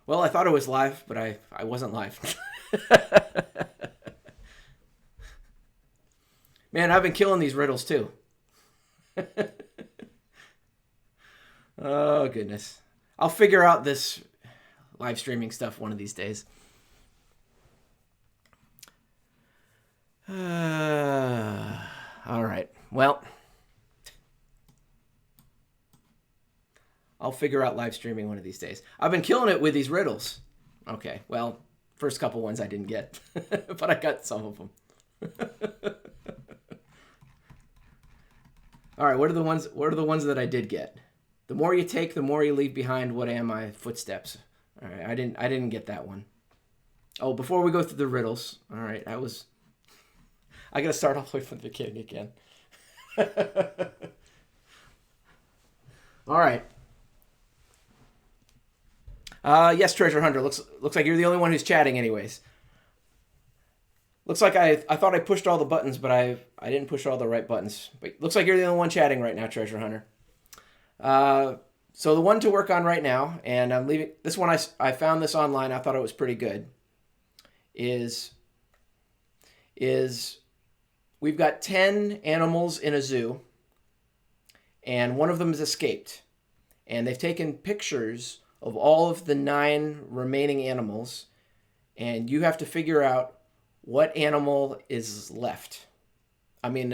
Well, I thought it was live, but I wasn't live. Man, I've been killing these riddles too. Oh, goodness. I'll figure out this live streaming stuff one of these days. All right. Well, I'll figure out live streaming one of these days. I've been killing it with these riddles. Okay. Well, first couple ones I didn't get, but I got some of them. All right. What are the ones? What are the ones that I did get? The more you take, the more you leave behind. What am I? Footsteps. All right. I didn't get that one. Oh, before we go through the riddles. All right. I gotta start all the way from the beginning again. All right. Yes, Treasure Hunter. Looks like you're the only one who's chatting, anyways. Looks like I thought I pushed all the buttons, but I didn't push all the right buttons. But looks like you're the only one chatting right now, Treasure Hunter. So the one to work on right now, and I'm leaving this one. I found this online. I thought it was pretty good. Is we've got 10 animals in a zoo, and one of them has escaped, and they've taken pictures of all of the 9 remaining animals, and you have to figure out what animal is left. I mean,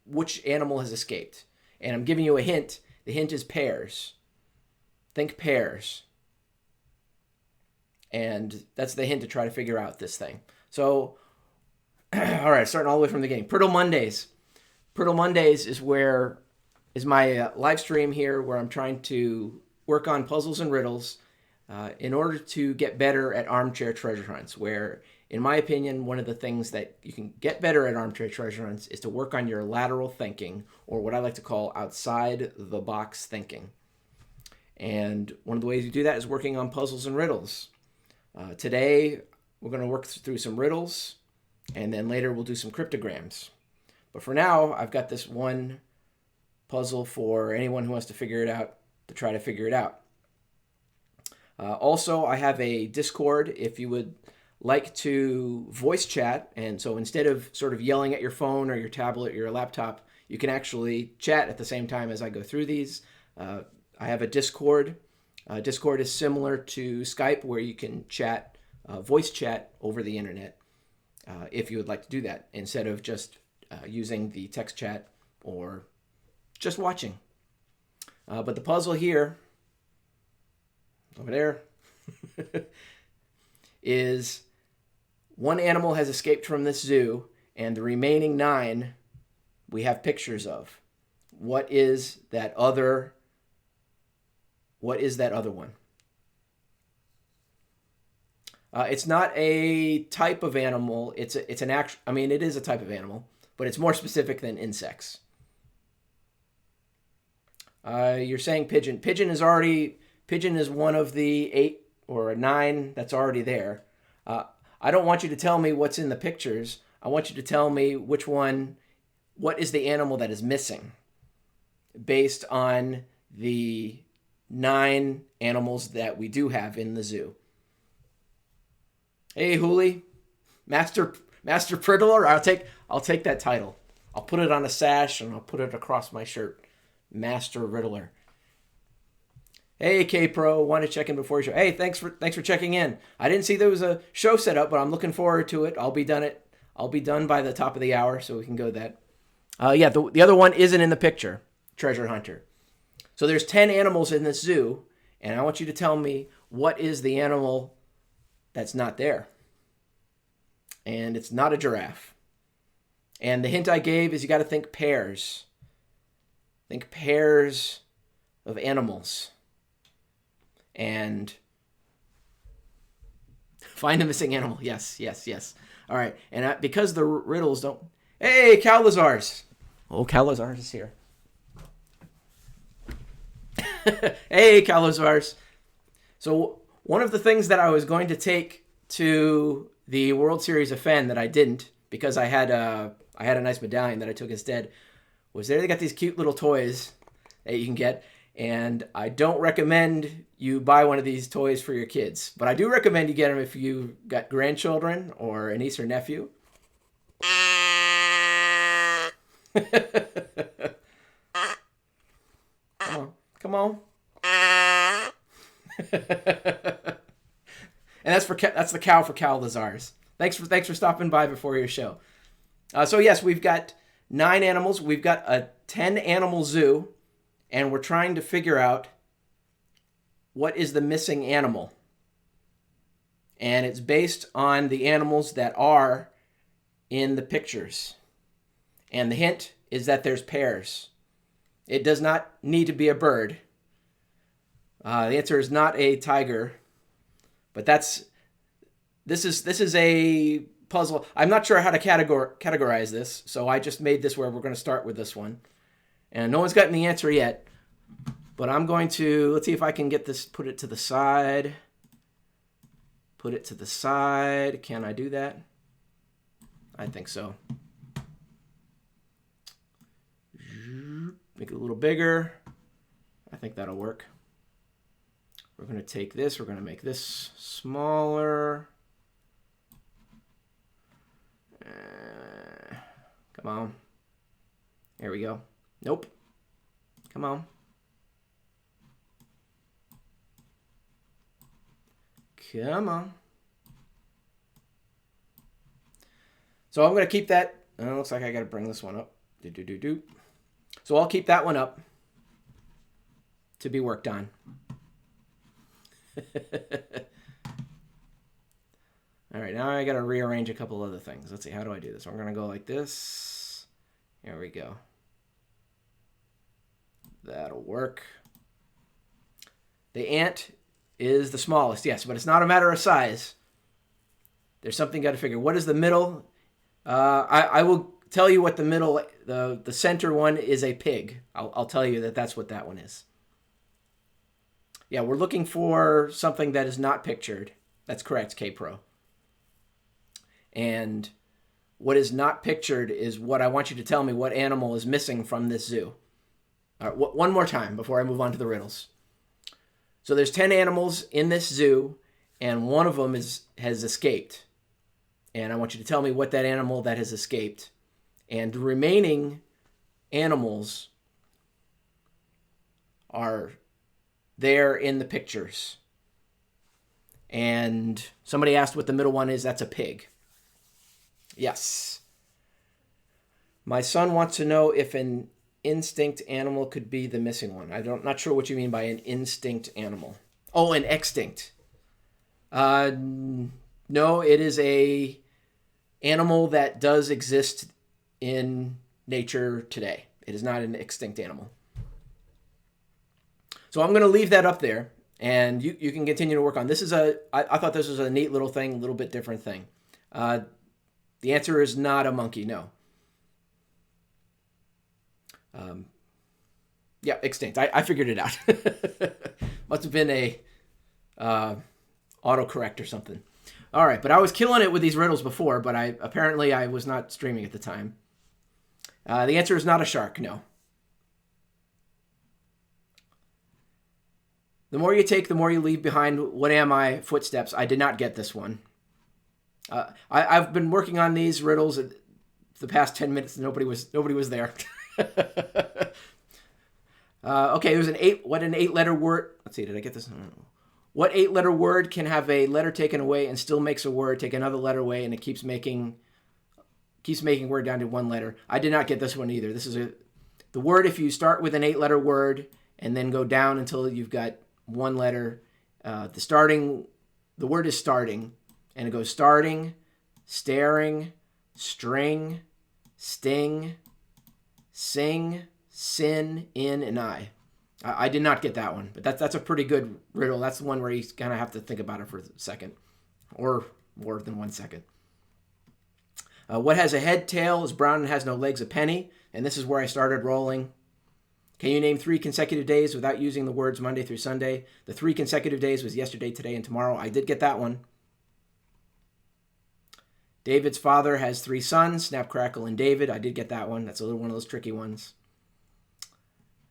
which animal has escaped. And I'm giving you a hint. The hint is pears. Think pears. And that's the hint to try to figure out this thing. So, all right, starting all the way from the beginning. Priddle Mondays. Priddle Mondays is my live stream here where I'm trying to work on puzzles and riddles in order to get better at armchair treasure hunts, where, in my opinion, one of the things that you can get better at armchair treasure hunts is to work on your lateral thinking, or what I like to call outside the box thinking. And one of the ways you do that is working on puzzles and riddles. Today, we're going to work through some riddles, and then later we'll do some cryptograms. But for now, I've got this one puzzle for anyone who wants to figure it out, to try to figure it out. Also, I have a Discord if you would like to voice chat. And so instead of sort of yelling at your phone or your tablet or your laptop, you can actually chat at the same time as I go through these. I have a Discord. Discord is similar to Skype, where you can chat, voice chat over the internet if you would like to do that, instead of just using the text chat or just watching. But the puzzle here, over there, is one animal has escaped from this zoo, and the remaining 9 we have pictures of. What is that other one? It's not a type of animal. It's an actual. I mean, it is a type of animal, but it's more specific than insects. You're saying pigeon. Pigeon is one of the 8 or 9 that's already there. I don't want you to tell me what's in the pictures. I want you to tell me what is the animal that is missing based on the 9 animals that we do have in the zoo. Hey, Hooli, Master Priddler. I'll take that title. I'll put it on a sash and I'll put it across my shirt. Master Riddler. Hey, K-Pro, want to check in before your show. Hey, thanks for checking in. I didn't see there was a show set up, but I'm looking forward to it. I'll be done by the top of the hour, so we can go that. Yeah, the other one isn't in the picture, Treasure Hunter. So there's 10 animals in this zoo, and I want you to tell me what is the animal that's not there. And it's not a giraffe. And the hint I gave is you got to think pairs. Think pairs of animals. And find the missing animal. Yes. All right. And because the riddles don't... Hey, Calazars. Oh, Calazars is here. Hey, Calazars. So one of the things that I was going to take to the World Series of Fen that I didn't, because I had a nice medallion that I took instead, was there they got these cute little toys that you can get. And I don't recommend you buy one of these toys for your kids, but I do recommend you get them if you got grandchildren or a niece or nephew. Come on, come on. And that's the cow for Cal Lazars. Thanks for stopping by before your show. So yes, we've got 9 animals. We've got a 10 animal zoo, and we're trying to figure out what is the missing animal. And it's based on the animals that are in the pictures. And the hint is that there's pairs. It does not need to be a bird. The answer is not a tiger, but this is a puzzle. I'm not sure how to categorize this, so I just made this where we're going to start with this one. And no one's gotten the answer yet, but I'm going to, let's see if I can get this, put it to the side. Put it to the side. Can I do that? I think so. Make it a little bigger. I think that'll work. We're going to take this. We're going to make this smaller. Come on. There we go. Nope. Come on. Come on. So I'm going to keep that. Oh, looks like I got to bring this one up. So I'll keep that one up to be worked on. All right, now I got to rearrange a couple other things. Let's see, how do I do this? I'm going to go like this. There we go. That'll work. The ant is the smallest, yes, but it's not a matter of size. There's something got to figure. What is the middle? I will tell you what the middle, the center one is a pig. I'll tell you that's what that one is. Yeah, we're looking for something that is not pictured. That's correct, K-Pro. And what is not pictured is what I want you to tell me what animal is missing from this zoo. All right, one more time before I move on to the riddles. So there's 10 animals in this zoo, and one of them has escaped. And I want you to tell me what that animal that has escaped. And the remaining animals are there in the pictures. And somebody asked what the middle one is. That's a pig. Yes. My son wants to know if an instinct animal could be the missing one. Not sure what you mean by an instinct animal. Oh, an extinct. No, it is a animal that does exist in nature today. It is not an extinct animal. So I'm going to leave that up there, and you can continue to work on. This is I thought this was a neat little thing, a little bit different thing. The answer is not a monkey, no. Yeah, extinct. I figured it out. Must have been a autocorrect or something. All right, but I was killing it with these riddles before, but apparently I was not streaming at the time. The answer is not a shark, no. The more you take, the more you leave behind. What am I? Footsteps. I did not get this one. I've been working on these riddles the past 10 minutes. Nobody was there. Okay, it was an 8-letter word. Let's see, did I get this? What 8-letter word can have a letter taken away and still makes a word take another letter away, and it keeps making word down to 1 letter? I did not get this one either. This is the word, if you start with an 8-letter word and then go down until you've got 1 letter. The word is starting, and it goes starting, staring, string, sting, sing, sin, in, and I. I did not get that one, but that's a pretty good riddle. That's the one where you kind of have to think about it for a second, or more than 1 second. What has a head, tail, is brown, and has no legs? A penny. And this is where I started rolling. Can you name 3 consecutive days without using the words Monday through Sunday? The 3 consecutive days was yesterday, today, and tomorrow. I did get that one. David's father has 3 sons, Snap, Crackle, and David. I did get that one. That's one of those tricky ones.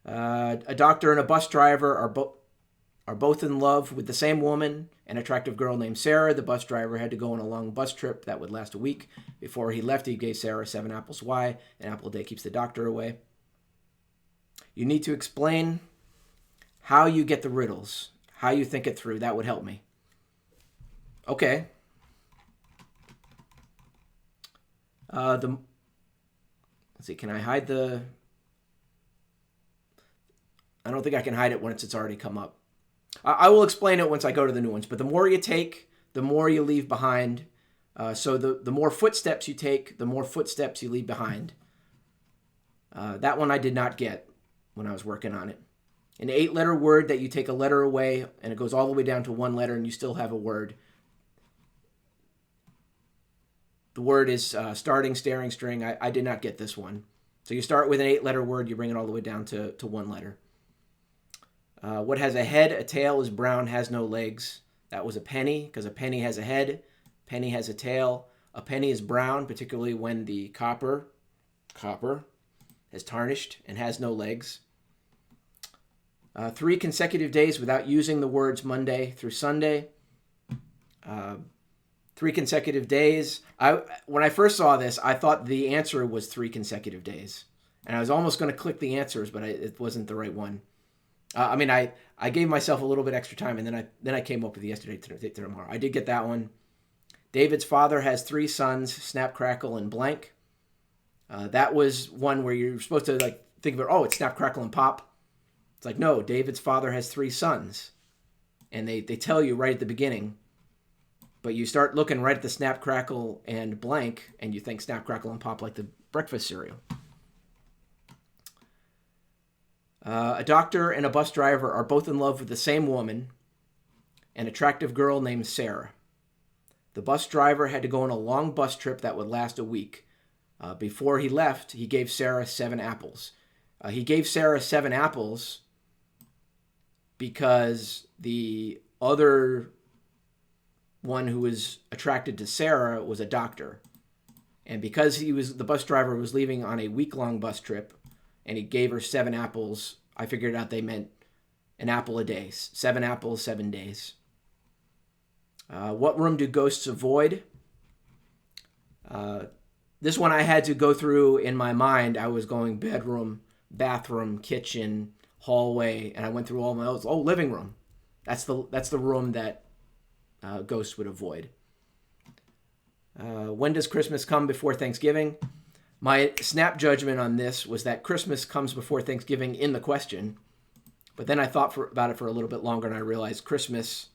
A doctor and a bus driver are both in love with the same woman, an attractive girl named Sarah. The bus driver had to go on a long bus trip that would last a week. Before he left, he gave Sarah 7 apples. Why? An apple a day keeps the doctor away. You need to explain how you get the riddles, how you think it through. That would help me. Okay. Let's see, can I hide the... I don't think I can hide it once it's already come up. I will explain it once I go to the new ones, but the more you take, the more you leave behind. So the more footsteps you take, the more footsteps you leave behind. That one I did not get when I was working on it. An 8-letter word that you take a letter away, and it goes all the way down to 1 letter, and you still have a word. The word is starting, staring, string. I did not get this one. So you start with an 8-letter word, you bring it all the way down to 1 letter. What has a head, a tail, is brown, has no legs. That was a penny, because a penny has a head, penny has a tail. A penny is brown, particularly when the copper has tarnished and has no legs. 3 consecutive days without using the words Monday through Sunday. 3 consecutive days. When I first saw this, I thought the answer was 3 consecutive days. And I was almost going to click the answers, but it wasn't the right one. I gave myself a little bit extra time, and then I came up with yesterday to tomorrow. I did get that one. David's father has 3 sons, snap, crackle, and blank. That was one where you're supposed to think of it, oh, it's snap, crackle, and pop. It's like, no, David's father has 3 sons. And they tell you right at the beginning. But you start looking right at the snap, crackle, and blank, and you think snap, crackle, and pop like the breakfast cereal. A doctor and a bus driver are both in love with the same woman, an attractive girl named Sarah. The bus driver had to go on a long bus trip that would last a week. Before he left, he gave Sarah 7 apples. He gave Sarah 7 apples because the other one who was attracted to Sarah was a doctor. And because the bus driver was leaving on a week-long bus trip, and he gave her 7 apples, I figured out they meant an apple a day. 7 apples, 7 days. What room do ghosts avoid? This one I had to go through in my mind. I was going bedroom, bathroom, kitchen, hallway, and I went through all my others. Oh, living room. That's the room that ghosts would avoid. When does Christmas come before Thanksgiving? My snap judgment on this was that Christmas comes before Thanksgiving in the question, but then I thought about it for a little bit longer, and I realized Christmas,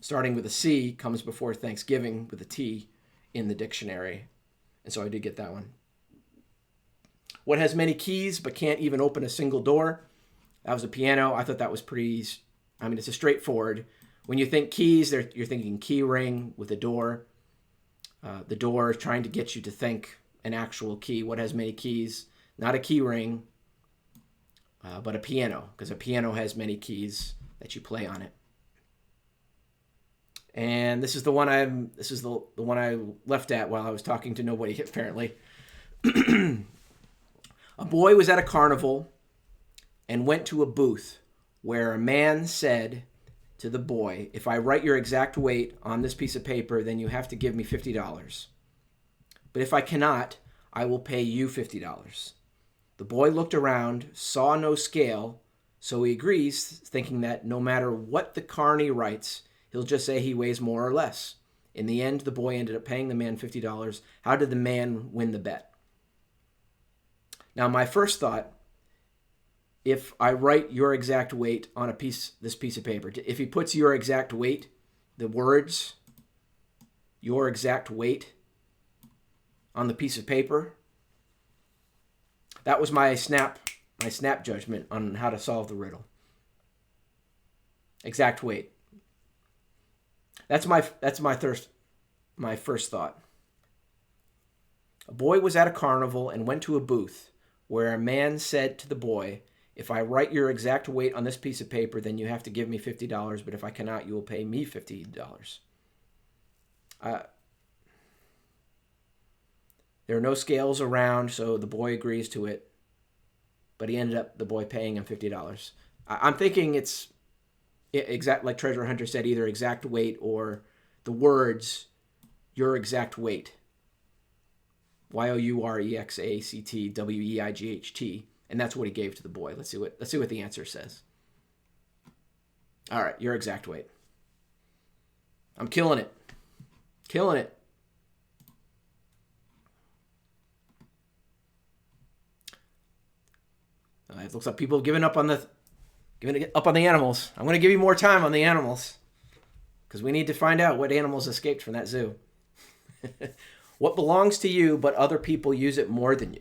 starting with a C, comes before Thanksgiving with a T in the dictionary, and so I did get that one. What has many keys but can't even open a single door? That was a piano. I thought that was pretty, it's a straightforward. When you think keys, you're thinking key ring with a door. The door is trying to get you to think an actual key. What has many keys? Not a key ring, but a piano, because a piano has many keys that you play on it. And this is the one the one I left at while I was talking to nobody, apparently. A boy was at a carnival and went to a booth where a man said to the boy, "If I write your exact weight on this piece of paper, then you have to give me $50. But if I cannot, I will pay you $50. The boy looked around, saw no scale, so he agrees, thinking that no matter what the carny writes, he'll just say he weighs more or less. In the end, the boy ended up paying the man $50. How did the man win the bet? Now, my first thought, if I write your exact weight on this piece of paper, if he puts your exact weight, the words, your exact weight, on the piece of paper, that was my snap judgment on how to solve the riddle. Exact weight. That's my first thought. A boy was at a carnival and went to a booth where a man said to the boy, "If I write your exact weight on this piece of paper, then you have to give me $50, but if I cannot, you will pay me $50. There are no scales around, so the boy agrees to it. but he ended up, the boy, paying him $50. I'm thinking it's exact, like Treasure Hunter said, either exact weight or the words, your exact weight. YOUREXACTWEIGHT. And that's what he gave to the boy. Let's see what the answer says. All right, your exact weight. I'm killing it. Killing it. It looks like people have given up on the animals. I'm going to give you more time on the animals because we need to find out what animals escaped from that zoo. What belongs to you, but other people use it more than you?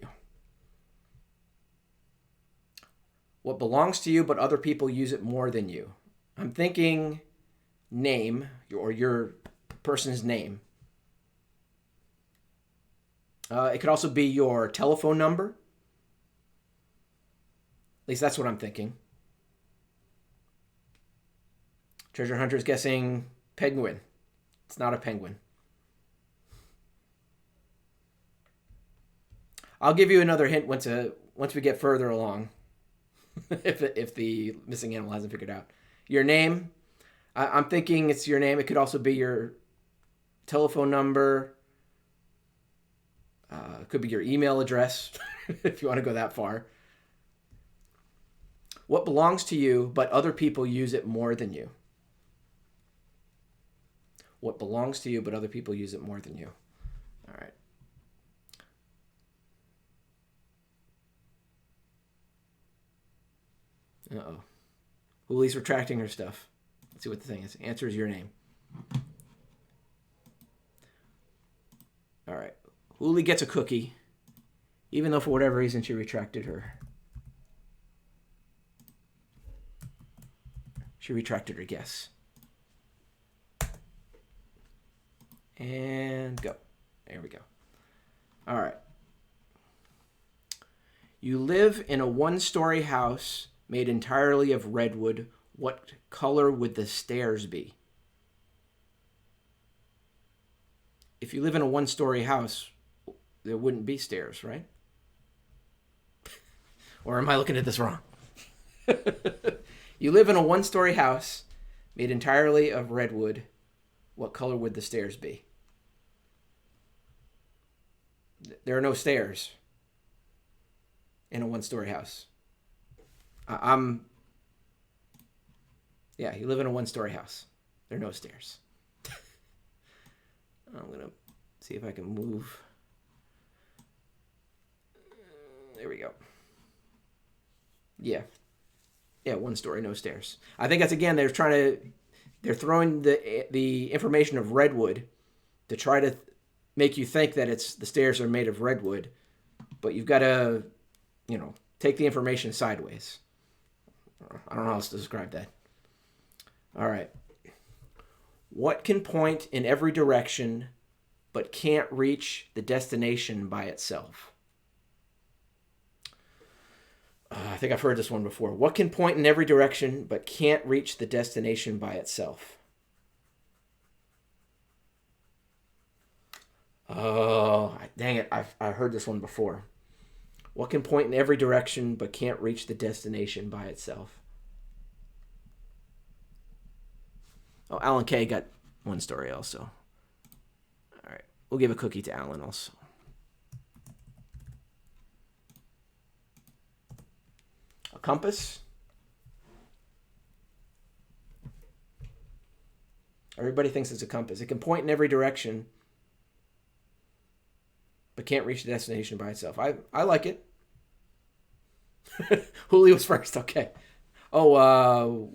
What belongs to you, but other people use it more than you? I'm thinking name, or your person's name. It could also be your telephone number. At least that's what I'm thinking. Treasure Hunter's guessing penguin. It's not a penguin. I'll give you another hint once we get further along. if the missing animal hasn't figured out. Your name. I'm thinking it's your name. It could also be your telephone number. It could be your email address, if you want to go that far. What belongs to you, but other people use it more than you? What belongs to you, but other people use it more than you? All right. Uh-oh. Huli's retracting her stuff. Let's see what the thing is. Answer is your name. All right. Huli gets a cookie, even though for whatever reason she retracted her. She retracted her guess. And go. There we go. All right. You live in a one-story house made entirely of redwood. What color would the stairs be? If you live in a one-story house, there wouldn't be stairs, right? Or am I looking at this wrong? You live in a one-story house made entirely of redwood. What color would the stairs be? There are no stairs in a one-story house. Yeah, you live in a one-story house. There are no stairs. I'm going to see if I can move. There we go. Yeah. Yeah, one story, no stairs. I think that's, again, they're throwing the information of redwood to try to make you think that the stairs are made of redwood, but you've got to, take the information sideways. I don't know how else to describe that. All right. What can point in every direction but can't reach the destination by itself? I think I've heard this one before. What can point in every direction but can't reach the destination by itself? Oh, dang it. I've heard this one before. What can point in every direction but can't reach the destination by itself? Oh, Alan Kay got one story also. All right. We'll give a cookie to Alan also. A compass. Everybody thinks it's a compass. It can point in every direction, but can't reach the destination by itself. I like it. Julio was first. Okay. Oh,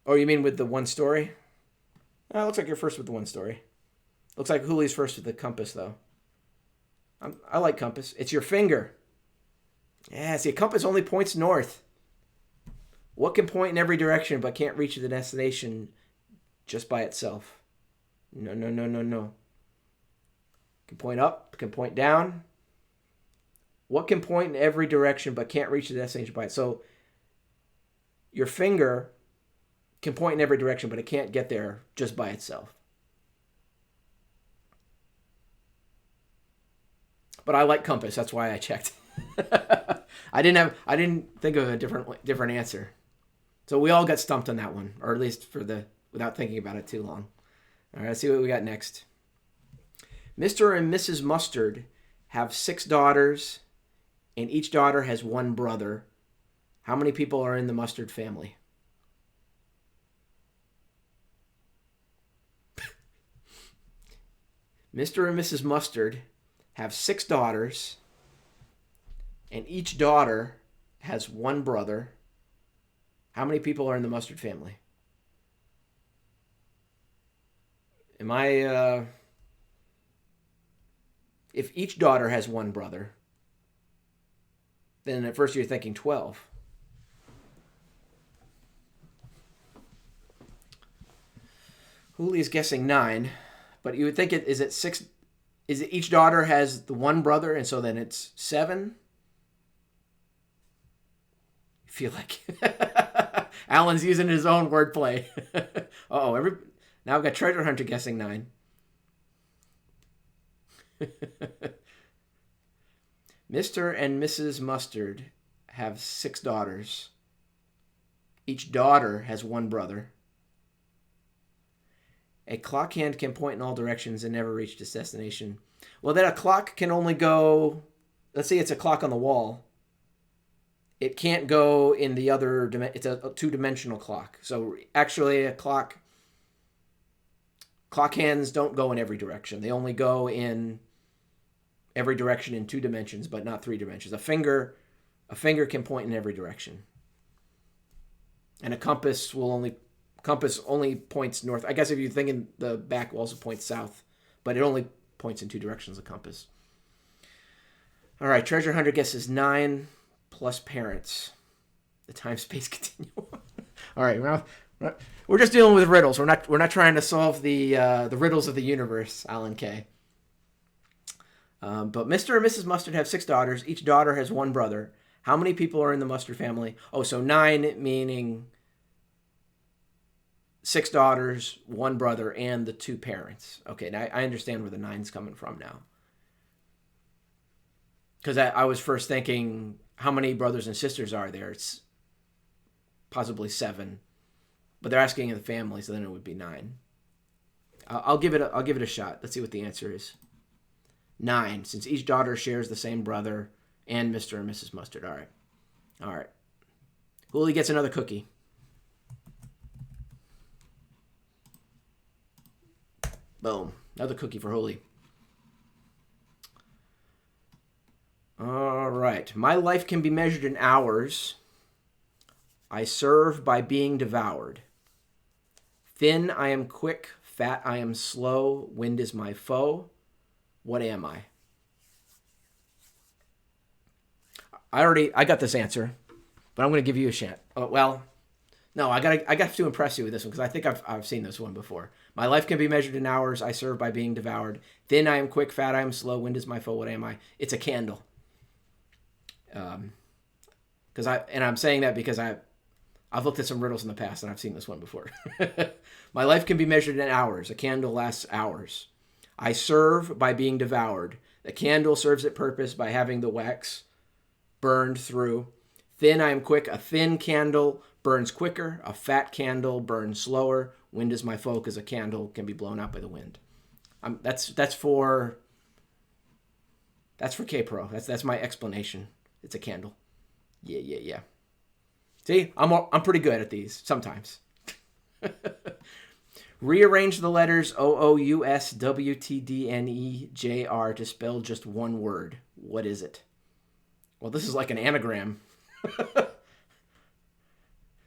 you mean with the one story? Looks like you're first with the one story. Looks like Julio's first with the compass, though. I like compass. It's your finger. Yeah, see, a compass only points north. What can point in every direction but can't reach the destination just by itself? No. It can point up, it can point down. What can point in every direction but can't reach the destination by itself? So your finger can point in every direction, but it can't get there just by itself. But I like compass. That's why I checked. I didn't think of a different answer. So we all got stumped on that one, or at least without thinking about it too long. All right, let's see what we got next. Mr. and Mrs. Mustard have 6 daughters, and each daughter has 1 brother. How many people are in the Mustard family? Mr. and Mrs. Mustard have 6 daughters, and each daughter has 1 brother. How many people are in the Mustard family? If each daughter has 1 brother, then at first you're thinking 12. Hooli is guessing 9, but you would think is it 6? Is it each daughter has the 1 brother, and so then it's 7? I feel like Alan's using his own wordplay. Now I've got Treasure Hunter guessing 9. Mr. and Mrs. Mustard have 6 daughters. Each daughter has 1 brother. A clock hand can point in all directions and never reach its destination. Well, then a clock can only go... Let's say it's a clock on the wall. It can't go in the other... It's a 2-dimensional clock. So actually a clock hands don't go in every direction. They only go in every direction in 2 dimensions, but not 3 dimensions. A finger can point in every direction. And a compass only points north. I guess if you're thinking the back will also point south, but it only points in 2 directions, a compass. All right, Treasure Hunter guesses 9 plus parents. The time-space continuum. All right, well, we're just dealing with riddles. We're not trying to solve the riddles of the universe, Alan K. But Mr. and Mrs. Mustard have 6 daughters. Each daughter has 1 brother. How many people are in the Mustard family? Oh, so 9 meaning 6 daughters, 1 brother, and the 2 parents. Okay, now I understand where the 9's coming from now. Because I was first thinking, how many brothers and sisters are there? It's possibly 7. But they're asking in the family, so then it would be 9. I'll give it a shot. Let's see what the answer is. 9, since each daughter shares the same brother and Mr. and Mrs. Mustard. All right. Hooli gets another cookie. Boom. Another cookie for Hooli. All right. My life can be measured in hours. I serve by being devoured. Thin, I am quick. Fat, I am slow. Wind is my foe. What am I? I got this answer, but I'm going to give you a chance. Well, no, I got to impress you with this one because I think I've seen this one before. My life can be measured in hours. I serve by being devoured. Thin, I am quick. Fat, I am slow. Wind is my foe. What am I? It's a candle. I'm saying that because I've looked at some riddles in the past and I've seen this one before. My life can be measured in hours. A candle lasts hours. I serve by being devoured. The candle serves its purpose by having the wax burned through. Thin, I am quick. A thin candle burns quicker. A fat candle burns slower. Wind is my foe because a candle can be blown out by the wind. That's for K-Pro. That's my explanation. It's a candle. Yeah. See, I'm pretty good at these sometimes. Rearrange the letters OOUSWTDNEJR to spell just one word. What is it? Well, this is like an anagram.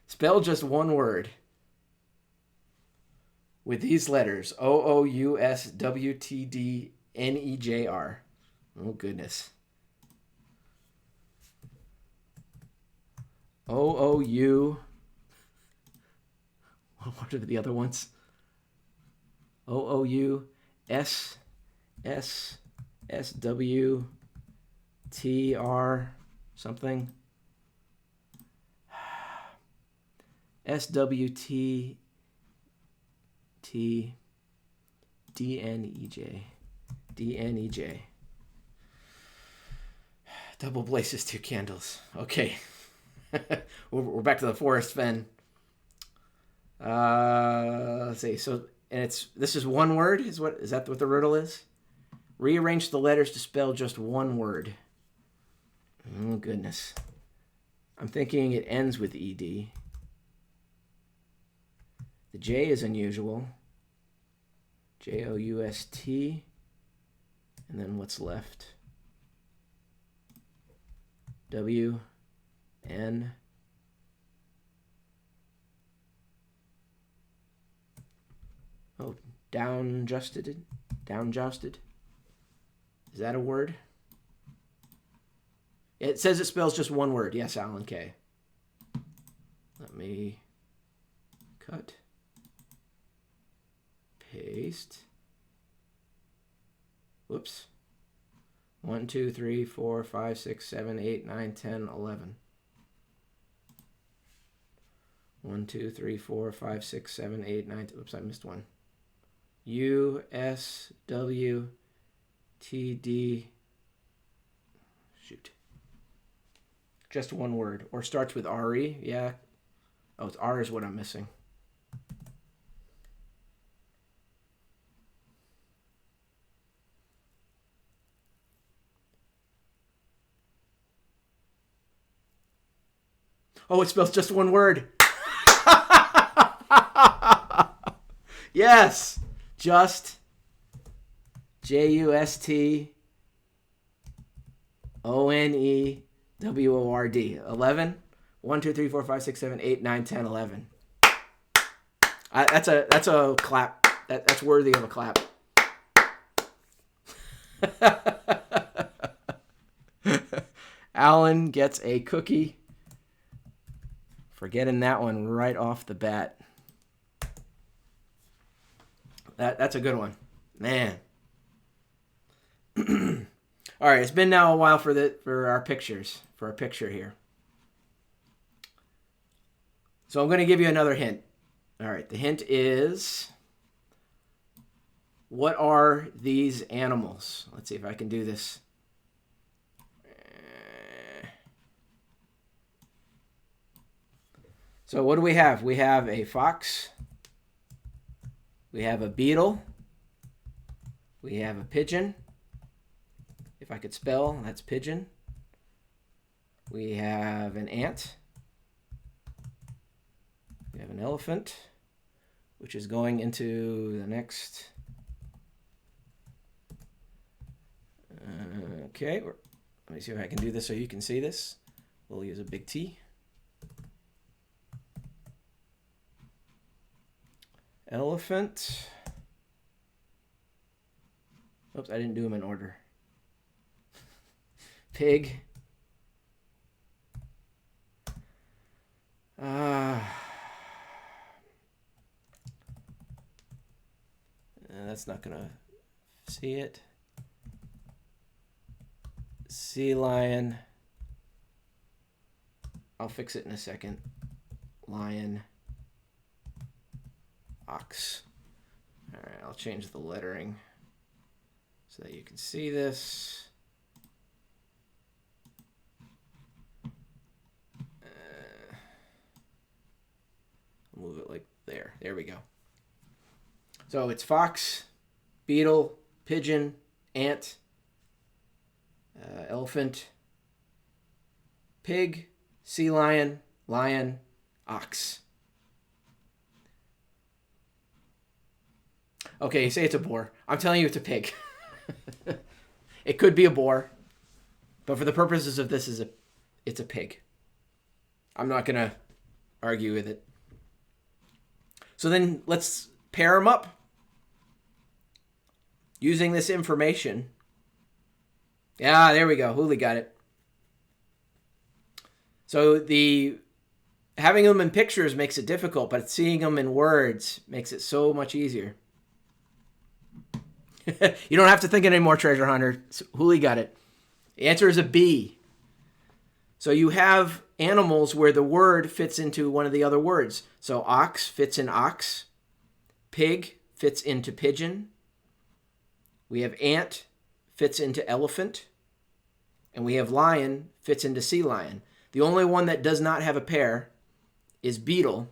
Spell just one word with these letters. OOUSWTDNEJR. Oh, goodness. OOU. What are the other ones? OOUSSSWTR something. SWTDNEJ. Double blazes, 2 candles. Okay. We're back to the forest fen. Let's see. So, and this is one word. Is that what the riddle is? Rearrange the letters to spell just one word. Oh goodness. I'm thinking it ends with ed. The J is unusual. Joust. And then what's left? W, N. Oh, downjousted. Downjousted. Is that a word? It says it spells just one word. Yes, Alan K. Let me cut. Paste. Whoops. 1, 2, 3, 4, 5, 6, 7, 8, 9, 10, 11. 1, 2, 3, 4, 5, 6, 7, 8, 9. Oops, I missed one. U, S, W, T, D. Shoot. Just one word. Or starts with R-E. Yeah. Oh, it's R is what I'm missing. Oh, it spells just one word. Yes. Just. J-U-S-T. O-N-E-W-O-R-D. 11. 1, 2, 3, 4, 5, 6, 7, 8, 9, 10, 11. That's a clap. That's worthy of a clap. Alan gets a cookie for getting that one right off the bat. That's a good one, man. All right, it's been now a while for our pictures, for our picture here. So I'm going to give you another hint. All right, the hint is, what are these animals? Let's see if I can do this. So what do we have? We have a fox. We have a beetle. We have a pigeon. If I could spell, that's pigeon. We have an ant. We have an elephant, which is going into the next. Okay, let me see if I can do this so you can see this. We'll use a big T. Elephant. Oops, I didn't do them in order. Pig. That's not gonna see it. Sea lion. I'll fix it in a second. Lion. Ox. All right, I'll change the lettering so that you can see this. Move it like there. There we go. So it's fox, beetle, pigeon, ant, elephant, pig, sea lion, lion, ox. Okay, you say it's a boar. I'm telling you it's a pig. It could be a boar, but for the purposes of this, it's a pig. I'm not going to argue with it. So then let's pair them up using this information. Yeah, there we go. Hooli got it. So having them in pictures makes it difficult, but seeing them in words makes it so much easier. You don't have to think anymore, Treasure Hunter. Hooli got it. The answer is a B. So you have animals where the word fits into one of the other words. So ox fits in ox. Pig fits into pigeon. We have ant fits into elephant. and we have lion fits into sea lion. The only one that does not have a pair is beetle.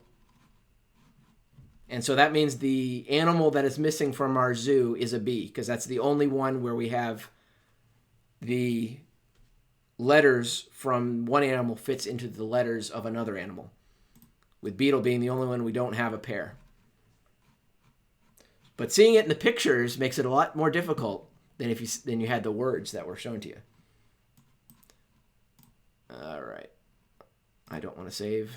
And so that means the animal that is missing from our zoo is a bee, because that's the only one where we have the letters from one animal fits into the letters of another animal, with beetle being the only one we don't have a pair. But seeing it in the pictures makes it a lot more difficult than if you had the words that were shown to you. All right. I don't want to save.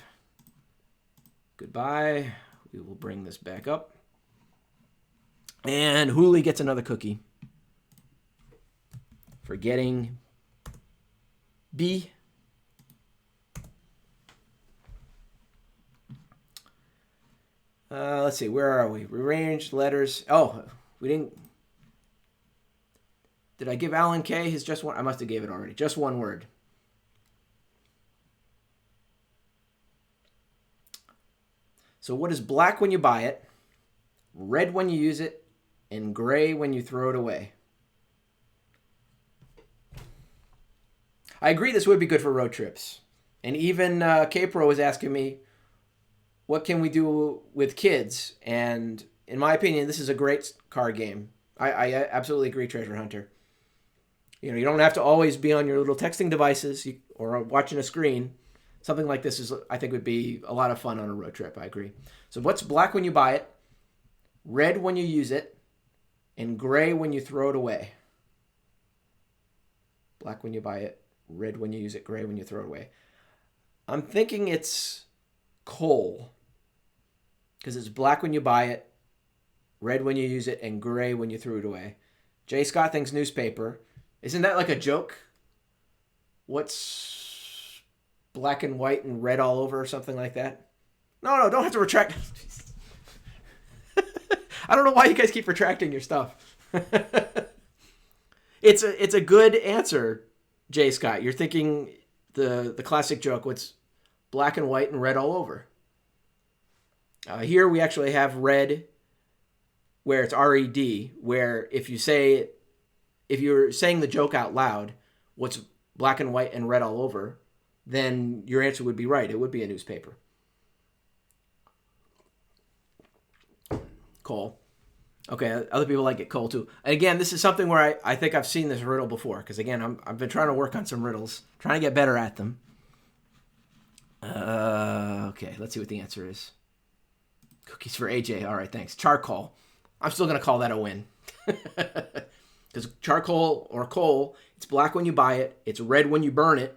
Goodbye. We will bring this back up. And Hooli gets another cookie for getting B. Let's see. Where are we? Rearranged letters. Oh, we didn't. Did I give Alan K his just one? I must have gave it already. Just one word. So what is black when you buy it, red when you use it, and gray when you throw it away? I agree this would be good for road trips. And even K-Pro was asking me, what can we do with kids? And in my opinion, this is a great card game. I absolutely agree, Treasure Hunter. You know, you don't have to always be on your little texting devices or watching a screen. Something like this is, I think, would be a lot of fun on a road trip. I agree. So what's black when you buy it, red when you use it, and gray when you throw it away? Black when you buy it, red when you use it, gray when you throw it away. I'm thinking it's coal, because it's black when you buy it, red when you use it, and gray when you threw it away. Jay Scott thinks newspaper. Isn't that like a joke? What's black and white and red all over or something like that? No, don't have to retract. I don't know why you guys keep retracting your stuff. It's a good answer, Jay Scott. You're thinking the classic joke, what's black and white and red all over? Here we actually have red, where it's R-E-D, where if you're saying the joke out loud, what's black and white and red all over, then your answer would be right. It would be a newspaper. Coal. Okay, other people like it coal too. And again, this is something where I think I've seen this riddle before, because again, I've been trying to work on some riddles, trying to get better at them. Okay, let's see what the answer is. Cookies for AJ. All right, thanks. Charcoal. I'm still going to call that a win. Because charcoal or coal, it's black when you buy it, it's red when you burn it,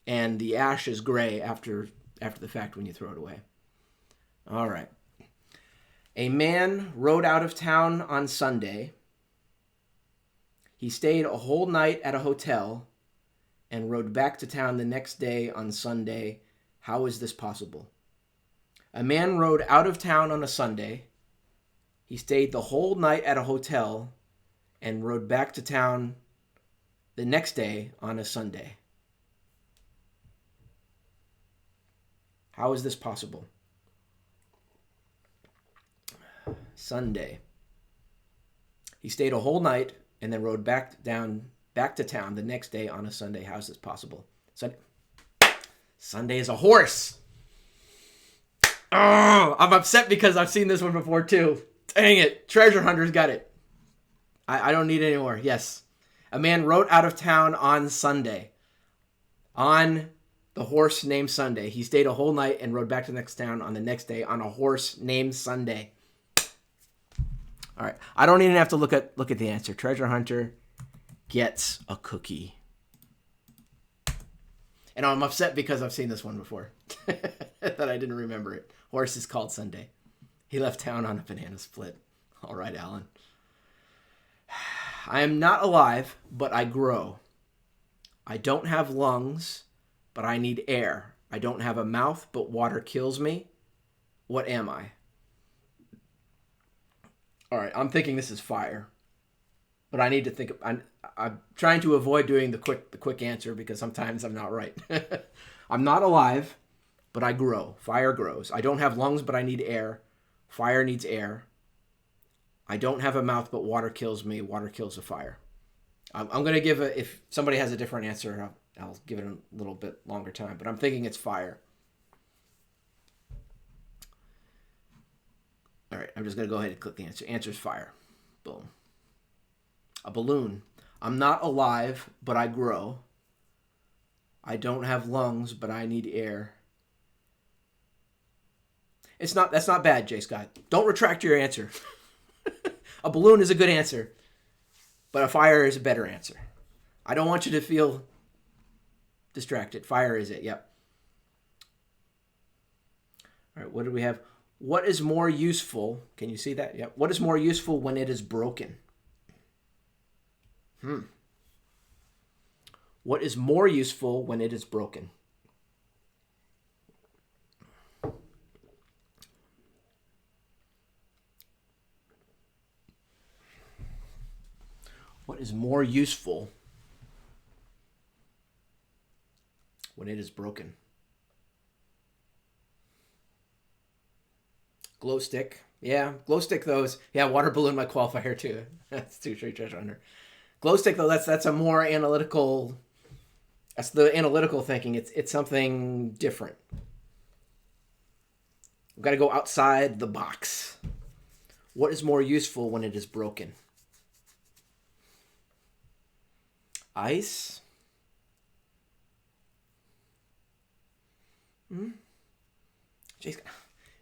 and the ash is gray after the fact when you throw it away. All right. A man rode out of town on Sunday. He stayed a whole night at a hotel and rode back to town the next day on Sunday. How is this possible? A man rode out of town on a Sunday. He stayed the whole night at a hotel and rode back to town the next day on a Sunday. How is this possible? Sunday. He stayed a whole night and then rode back to town the next day on a Sunday. How is this possible? Sunday is a horse. Oh, I'm upset because I've seen this one before too. Dang it. Treasure Hunter's got it. I don't need it anymore. Yes. A man rode out of town on Sunday. On the horse named Sunday. He stayed a whole night and rode back to the next town on the next day on a horse named Sunday. All right. I don't even have to look at the answer. Treasure Hunter gets a cookie. And I'm upset because I've seen this one before. That I didn't remember it. Horse is called Sunday. He left town on a banana split. All right, Alan. I am not alive, but I grow. I don't have lungs, but I need air. I don't have a mouth, but water kills me. What am I? All right, I'm thinking this is fire. But I need to think. I'm trying to avoid doing the quick answer because sometimes I'm not right. I'm not alive, but I grow. Fire grows. I don't have lungs, but I need air. Fire needs air. I don't have a mouth, but water kills me. Water kills the fire. I'm going to give if somebody has a different answer, I'll give it a little bit longer time. But I'm thinking it's fire. All right, I'm just going to go ahead and click the answer. Answer is fire. Boom. A balloon. I'm not alive, but I grow. I don't have lungs, but I need air. That's not bad, J. Scott. Don't retract your answer. A balloon is a good answer, but a fire is a better answer. I don't want you to feel distracted. Fire is it, yep. All right, what do we have? What is more useful? Can you see that? Yep. What is more useful when it is broken? What is more useful when it is broken? What is more useful when it is broken? Glow stick. Yeah, glow stick though is, yeah, water balloon might qualify here too. That's too straight treasure hunter. Glow stick though, that's a more analytical, that's the analytical thinking. It's something different. We've got to go outside the box. What is more useful when it is broken? Ice? J. Scott.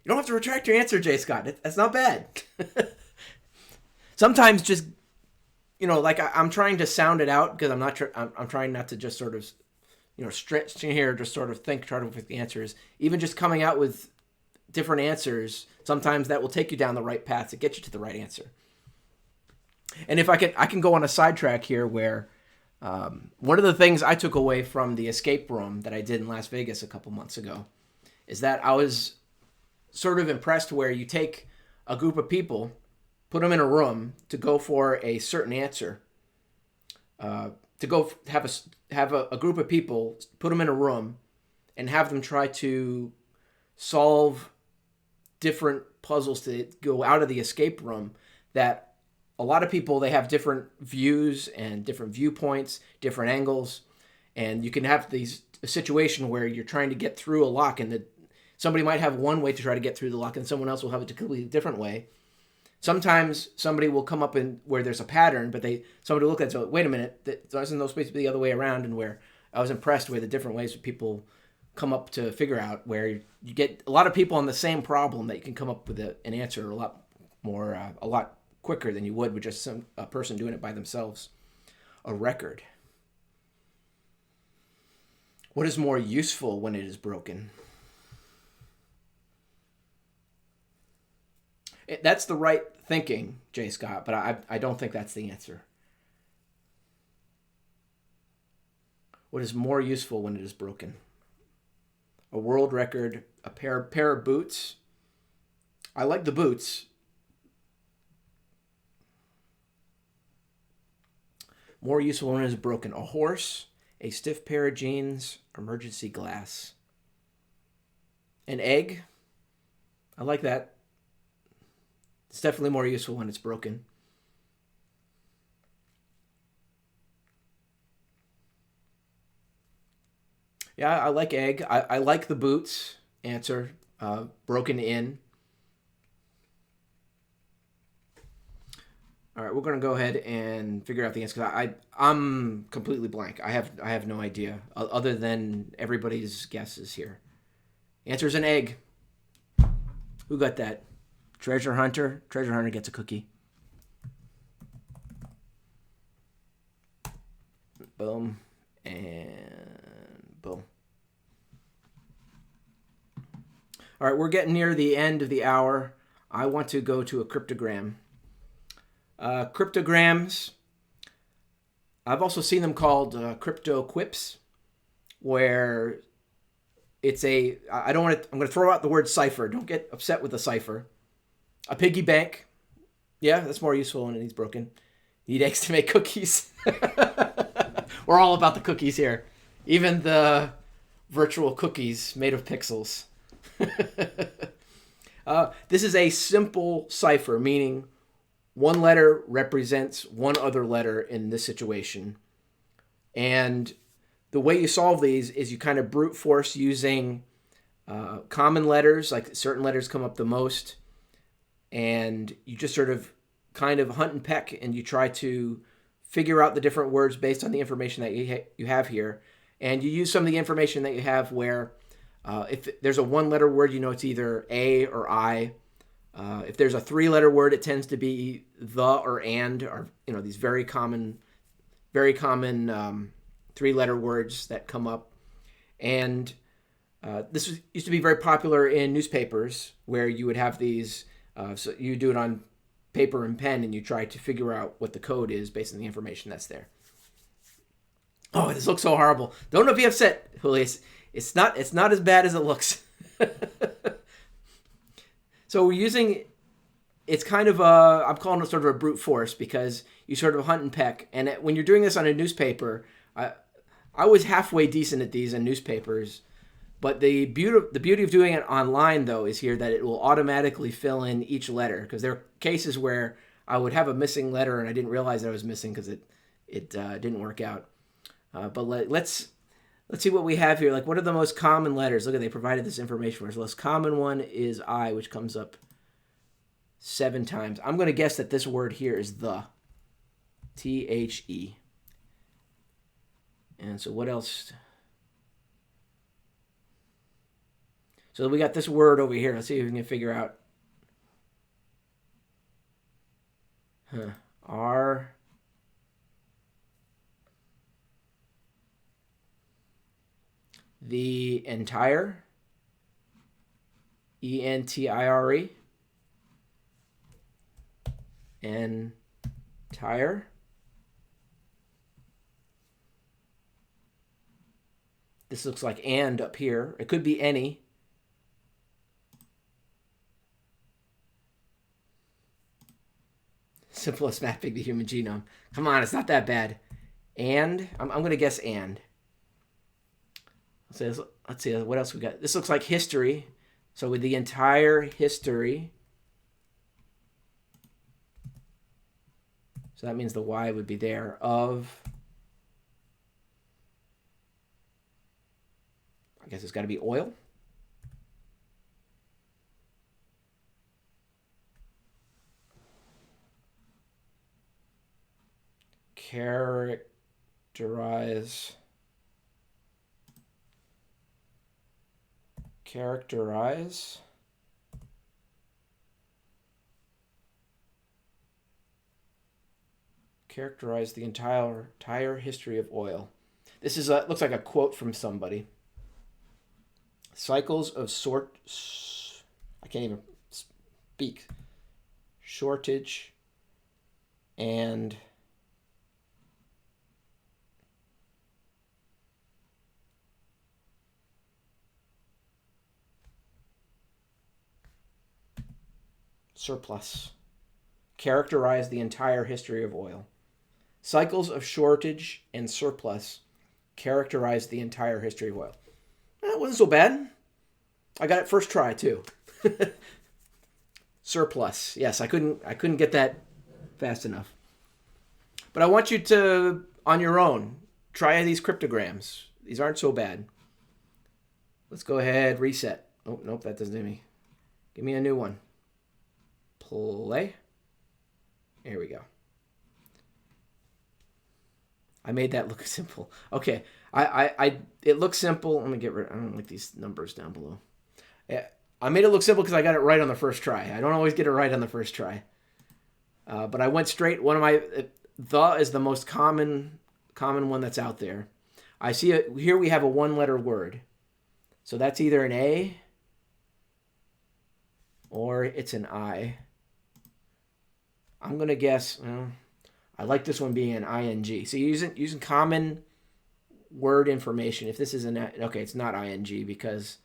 You don't have to retract your answer, J. Scott. That's not bad. Sometimes just, like I'm trying to sound it out because I'm trying not to just sort of, stretch in here, just sort of try to pick the answers. Even just coming out with different answers, sometimes that will take you down the right path to get you to the right answer. And if I can go on a sidetrack here where one of the things I took away from the escape room that I did in Las Vegas a couple months ago is that I was sort of impressed where you take a group of people, put them in a room to go for a certain answer, to go have a group of people, put them in a room and have them try to solve different puzzles to go out of the escape room. That a lot of people, they have different views and different viewpoints, different angles, and you can have a situation where you're trying to get through a lock and somebody might have one way to try to get through the lock and someone else will have a completely different way. Sometimes somebody will come up in where there's a pattern, but somebody will look at it and say, wait a minute, doesn't those supposed to be the other way around? And where I was impressed with the different ways that people come up to figure out, where you get a lot of people on the same problem that you can come up with an answer a lot quicker than you would with just a person doing it by themselves. A record. What is more useful when it is broken? That's the right thinking, J. Scott, but I don't think that's the answer. What is more useful when it is broken? A world record, a pair of boots. I like the boots. More useful when it is broken. A horse, a stiff pair of jeans, emergency glass. An egg. I like that. It's definitely more useful when it's broken. Yeah, I like egg. I like the boots. Answer. Broken in. All right, we're going to go ahead and figure out the answer. I'm completely blank. I have no idea other than everybody's guesses here. Answer is an egg. Who got that? Treasure Hunter. Treasure Hunter gets a cookie. Boom. And boom. All right, we're getting near the end of the hour. I want to go to a cryptogram. Cryptograms, I've also seen them called crypto quips, where it's I'm going to throw out the word cipher. Don't get upset with the cipher. A piggy bank. Yeah, that's more useful when it's broken. You need eggs to make cookies. We're all about the cookies here. Even the virtual cookies made of pixels. This is a simple cipher, meaning one letter represents one other letter in this situation. And the way you solve these is you kind of brute force using common letters, like certain letters come up the most, and you just sort of kind of hunt and peck, and you try to figure out the different words based on the information that you have here. And you use some of the information that you have where if there's a one-letter word, you know it's either A or I. If there's a three-letter word, it tends to be the or and, or these very common three-letter words that come up. And this used to be very popular in newspapers, where you would have these. So you do it on paper and pen, and you try to figure out what the code is based on the information that's there. Oh, this looks so horrible. Don't be upset, Julius. It's not as bad as it looks. So we're using, it's kind of I'm calling it sort of a brute force, because you sort of hunt and peck. And when you're doing this on a newspaper, I was halfway decent at these in newspapers. But the beauty of doing it online, though, is here that it will automatically fill in each letter. Because there are cases where I would have a missing letter and I didn't realize that I was missing because it didn't work out. But let's see what we have here. Like, what are the most common letters? Look, they provided this information for us. The most common one is I, which comes up 7 times. I'm going to guess that this word here is the. T-H-E. And so what else? So we got this word over here. Let's see if we can figure out. R. The entire. E-N-T-I-R-E. Entire. This looks like and up here. It could be any. Simplest mapping the human genome. Come on, it's not that bad. And I'm going to guess and. Let's see what else we got. This looks like history. So with the entire history. So that means the Y would be there of. I guess it's got to be oil. Characterize the entire history of oil. This is looks like a quote from somebody. Cycles of I can't even speak. Shortage and surplus. Characterize the entire history of oil. Cycles of shortage and surplus characterize the entire history of oil. That wasn't so bad. I got it first try too. Surplus. Yes, I couldn't get that fast enough. But I want you to, on your own, try these cryptograms. These aren't so bad. Let's go ahead, reset. Oh, nope, that doesn't do me. Give me a new one. Play. There we go. I made that look simple. Okay, it looks simple. Let me get rid. I don't like these numbers down below. Yeah, I made it look simple because I got it right on the first try. I don't always get it right on the first try, but I went straight. The is the most common one that's out there. I see it here. We have a one-letter word, so that's either an A or it's an I. I'm gonna guess. I like this one being an ing. So using common word information. If this is okay, it's not ing because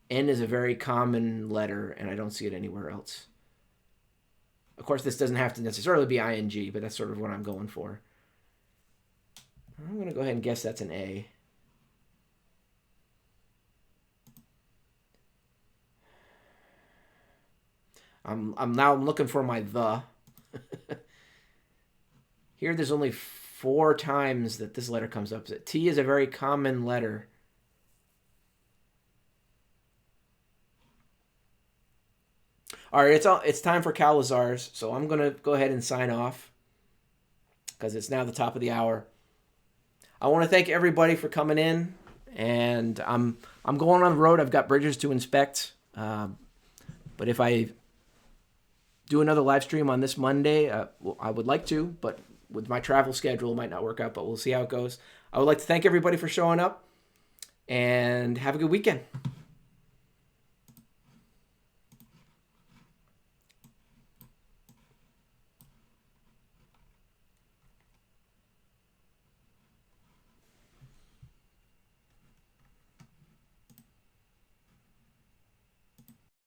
N is a very common letter, and I don't see it anywhere else. Of course, this doesn't have to necessarily be ing, but that's sort of what I'm going for. I'm going to go ahead and guess that's an A. I'm looking for my the. Here, there's only 4 times that this letter comes up. T is a very common letter. All right, it's time for Calazars, so I'm gonna go ahead and sign off because it's now the top of the hour. I want to thank everybody for coming in, and I'm going on the road. I've got bridges to inspect, but if I do another live stream on this Monday, well, I would like to, but with my travel schedule, it might not work out. But we'll see how it goes. I would like to thank everybody for showing up, and have a good weekend.